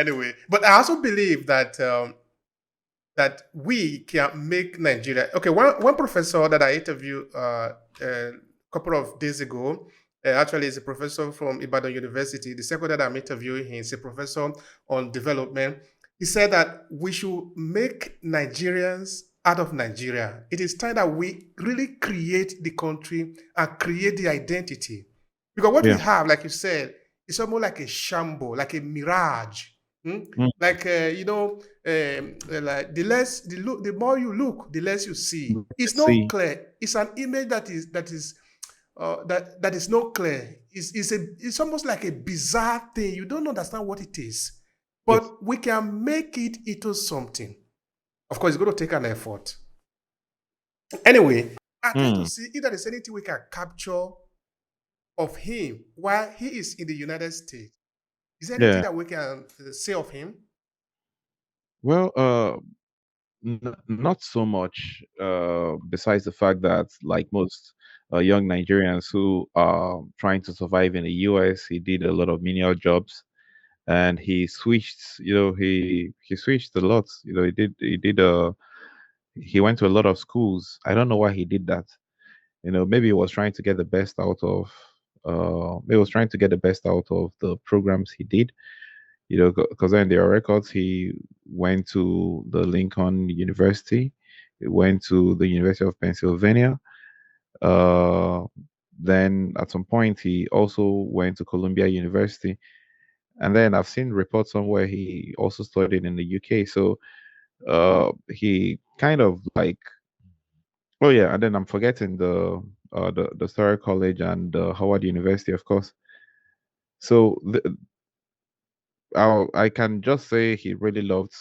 Anyway, but I also believe that that we can make Nigeria. Okay, one professor that I interviewed a couple of days ago, actually is a professor from Ibadan University. The second that I'm interviewing him is a professor on development. He said that we should make Nigerians out of Nigeria. It is time that we really create the country and create the identity. Because what we Yeah. have, like you said, is almost like a shamble, like a mirage. Hmm? Mm. Like like the more you look, the less you see. It's not See, clear. It's an image that is not clear. It's almost like a bizarre thing. You don't understand what it is, yes. but we can make it into something. Of course, it's going to take an effort. Anyway, I try to Mm. see if there is anything we can capture of him while he is in the United States. Is there anything Yeah. that we can say of him? Well, not so much. Besides the fact that, like most young Nigerians who are trying to survive in the US, he did a lot of menial jobs, and he switched. He switched a lot. He went to a lot of schools. I don't know why he did that. Maybe he was trying to get the best out of. He was trying to get the best out of the programs he did. Because then there are records. He went to the Lincoln University. He went to the University of Pennsylvania. Uh, then at some point, he also went to Columbia University. And then I've seen reports somewhere he also studied in the UK. So he kind of like, oh yeah, and then I'm forgetting the Story College and Howard University, of course. So I can just say he really loved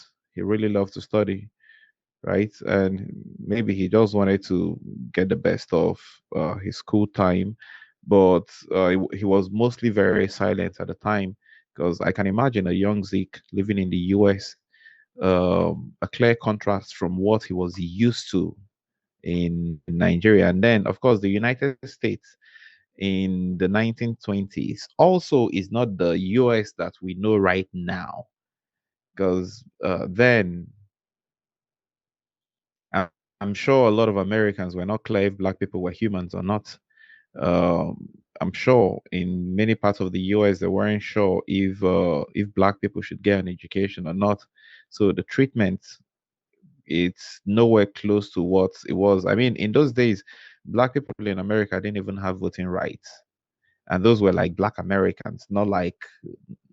to study, right? And maybe he just wanted to get the best of his school time, but he was mostly very silent at the time, because I can imagine a young Zeke living in the US, a clear contrast from what he was used to in Nigeria. And then, of course, the United States in the 1920s also is not the US that we know right now, because then I- I'm sure a lot of Americans were not clear if black people were humans or not. I'm sure in many parts of the US they weren't sure if black people should get an education or not. So the treatment, it's nowhere close to what it was. I mean, in those days, black people in America didn't even have voting rights, and those were like black Americans, not like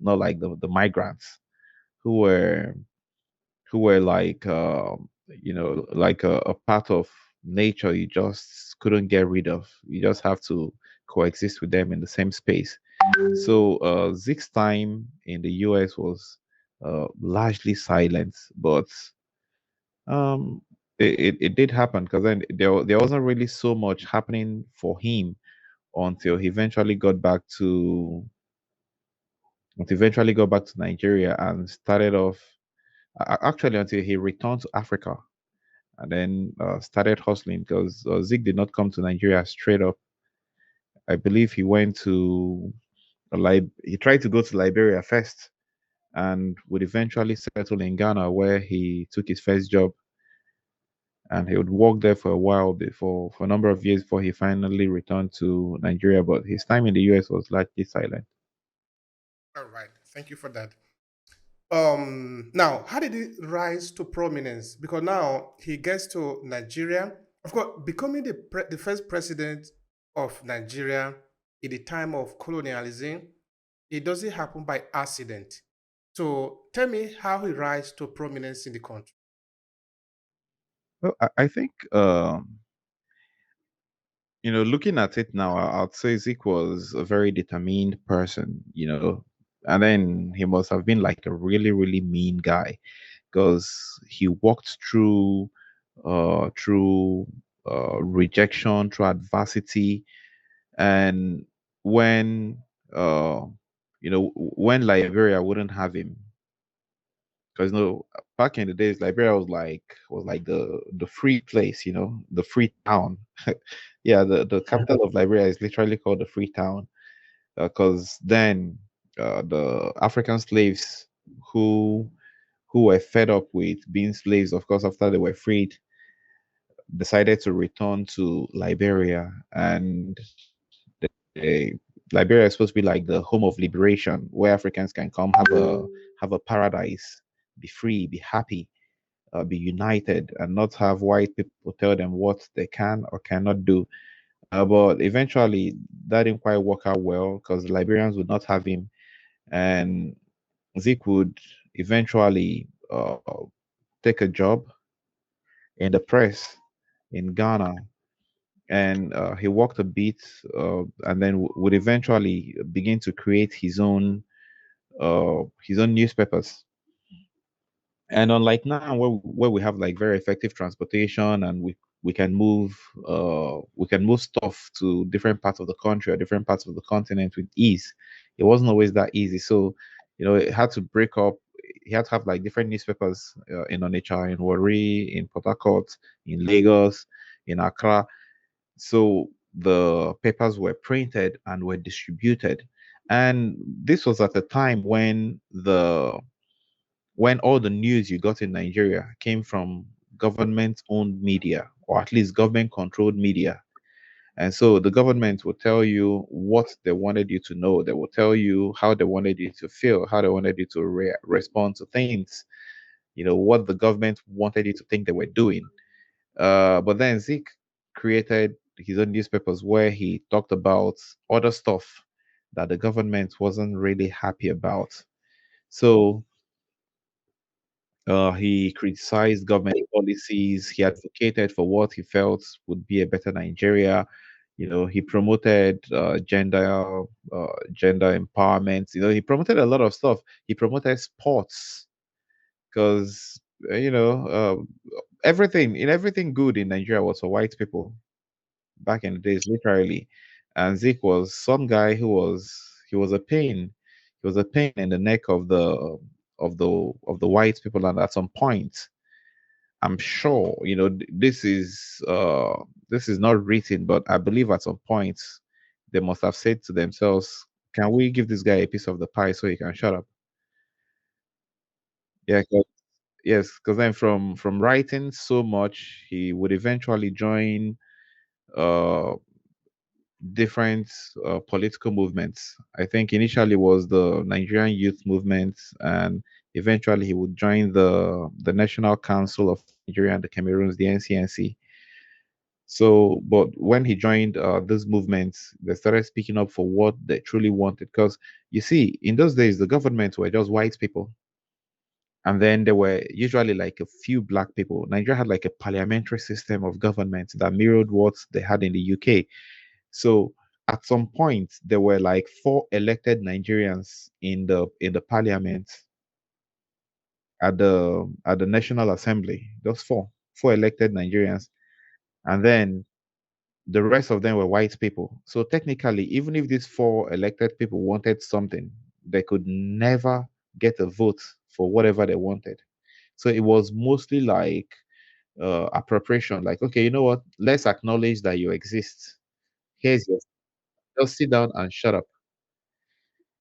the migrants who were like like a part of nature you just couldn't get rid of. You just have to coexist with them in the same space. So Zeke's time in the US was largely silent, but um it did happen, because then there wasn't really so much happening for him until he eventually got back to Nigeria and started off, actually until he returned to Africa, and then started hustling, because Zeke did not come to Nigeria straight up. I believe he went to he tried to go to Liberia first, and would eventually settle in Ghana, where he took his first job, and he would work there for a while, before for a number of years, before he finally returned to Nigeria. But his time in the US was largely silent. All right. Thank you for that. Now, how did he rise to prominence? Because now he gets to Nigeria. Of course, becoming the first president of Nigeria in the time of colonialism, it doesn't happen by accident. So tell me how he rise to prominence in the country. Well, I think looking at it now, I'd say Zeke was a very determined person, and then he must have been like a really, really mean guy, because he walked through rejection, through adversity, and when uh, when Liberia wouldn't have him, because back in the days, Liberia was like the free place, the free town. Yeah, the capital of Liberia is literally called the free town, because then the African slaves who were fed up with being slaves, of course, after they were freed, decided to return to Liberia. And Liberia is supposed to be like the home of liberation, where Africans can come have a paradise, be free, be happy, be united, and not have white people tell them what they can or cannot do. But eventually, that didn't quite work out well because the Liberians would not have him, and Zeke would eventually take a job in the press in Ghana, and he worked a bit, and then would eventually begin to create his own newspapers. And unlike now, where we have like very effective transportation, and we can move stuff to different parts of the country or different parts of the continent with ease. It wasn't always that easy. So, it had to break up. He had to have like different newspapers in Onitsha, in Warri, in Port Harcourt, in Lagos, in Accra. So the papers were printed and were distributed. And this was at a time when all the news you got in Nigeria came from government owned media, or at least government controlled media. And so the government will tell you what they wanted you to know. They will tell you how they wanted you to feel, how they wanted you to respond to things, what the government wanted you to think they were doing. But then Zeke created his own newspapers where he talked about other stuff that the government wasn't really happy about. So he criticized government policies. He advocated for what he felt would be a better Nigeria. He promoted gender empowerment. He promoted a lot of stuff. He promoted sports because everything good in Nigeria was for white people back in the days, literally. And Zeke was some guy he was a pain. He was a pain in the neck of the white people, and at some point, I'm sure, this is not written, but I believe at some point they must have said to themselves, can we give this guy a piece of the pie so he can shut up? Yeah, yes, because then from writing so much, he would eventually join uh different political movements. I think initially was the Nigerian Youth Movement, and eventually he would join the National Council of Nigeria and the Cameroons, the NCNC. So, but when he joined these movements, they started speaking up for what they truly wanted. Because you see, in those days, the government were just white people, and then there were usually like a few black people. Nigeria had like a parliamentary system of government that mirrored what they had in the UK. So at some point, there were like four elected Nigerians in the parliament at the National Assembly. Those four elected Nigerians, and then the rest of them were white people. So technically, even if these four elected people wanted something, they could never get a vote for whatever they wanted. So it was mostly like appropriation. Like, okay, you know what? Let's acknowledge that you exist. Here's your just sit down and shut up.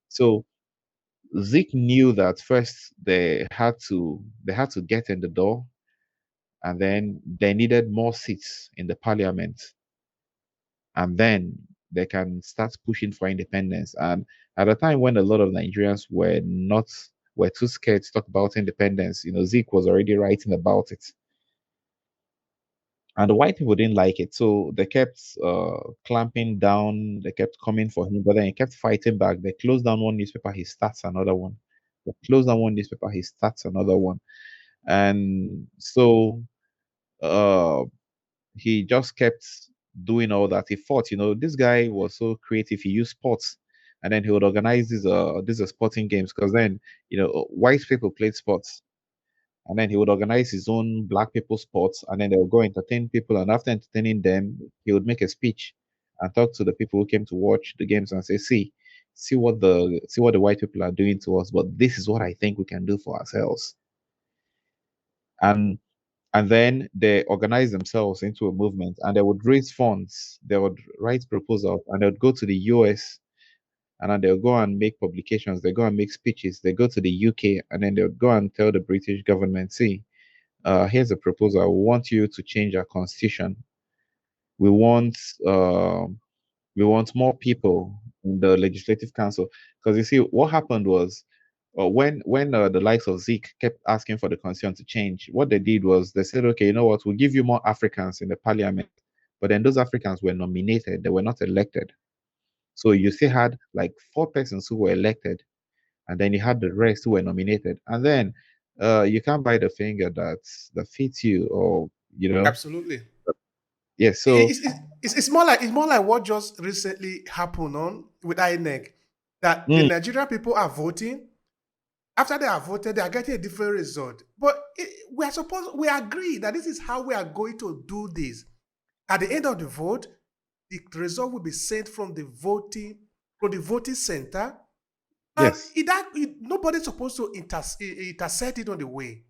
So Zeke knew that first they had to get in the door, and then they needed more seats in the parliament, and then they can start pushing for independence. And at a time when a lot of Nigerians were too scared to talk about independence, Zeke was already writing about it. And the white people didn't like it, so they kept clamping down. They kept coming for him, but then he kept fighting back. They closed down one newspaper, he starts another one. They closed down one newspaper, he starts another one. And so uh, he just kept doing all that. He fought. This guy was so creative. He used sports, and then he would organize these sporting games because then white people played sports, and then he would organize his own black people sports, and then they would go entertain people, and after entertaining them, he would make a speech and talk to the people who came to watch the games and say, see what the white people are doing to us, but this is what I think we can do for ourselves. And then they organize themselves into a movement, and they would raise funds, they would write proposals, and they would go to the US and then they'll go and make publications, they go and make speeches, they go to the UK, and then they'll go and tell the British government, see, here's a proposal. We want you to change our constitution. We want uh, we want more people in the legislative council. Because you see, what happened was when the likes of Zeke kept asking for the constitution to change, what they did was they said, okay, you know what, we'll give you more Africans in the parliament. But then those Africans were nominated, they were not elected. So you still had like 4 persons who were elected, and then you had the rest who were nominated. And then you can't buy the finger that fits you, or you know. Absolutely. Yeah, so It's more like what just recently happened on with INEC, that the mm, Nigerian people are voting. After they are voted, they are getting a different result. But we agree that this is how we are going to do this. At the end of the vote, the result will be sent from the voting center, and yes. nobody's supposed to intercept it on the way.